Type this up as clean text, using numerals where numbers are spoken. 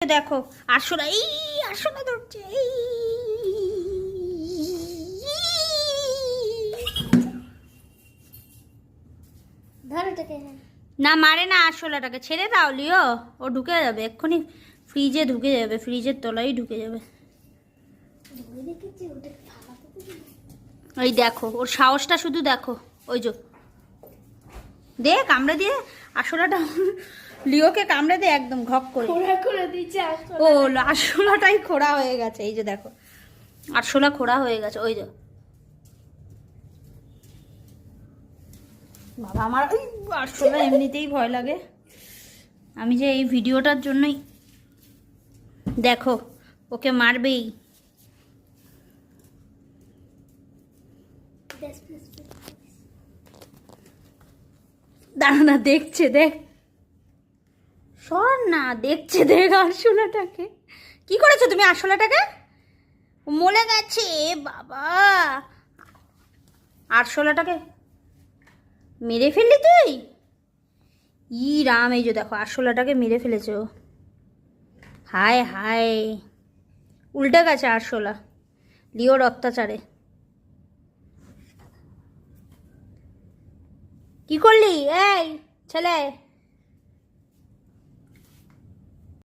দেখো আরশোলা, এই আরশোলা ধরছে, না মারে না, আরশোলাটাকে ছেড়ে দাও লিও, ও ঢুকে যাবে এক্ষুনি, ফ্রিজে ঢুকে যাবে, ফ্রিজের তলায় ঢুকে যাবে। ওই দেখো ওর সাহসটা শুধু দেখো, ওই যে দে কামড়ে দিয়ে আরশোলাটা লিওকে কামড়ে দিয়ে একদম ঘপ করে ও আরশোলাটাই খোড়া হয়ে গেছে। এই যে দেখো আরশোলা খোড়া হয়ে গেছে, ওই যে বাবা আমার ওই আরশোলা এমনিতেই ভয় লাগে। আমি যে এই ভিডিওটার জন্যই দেখো ওকে মারবেই। দাঁড়া না, দেখছে দেখ, সর না, দেখছে দেখ আরশোলাটাকে। কি করেছো তুমি আরশোলাটাকে? মরে গেছে বাবা, আরশোলাটাকে মেরে ফেললি তুই। ই রাম, এই যে দেখো আরশোলাটাকে মেরে ফেলেছো। হায় হায়, উল্টে গেছে আরশোলা লিওর অত্যাচারে। কি করলি এই ছেলে?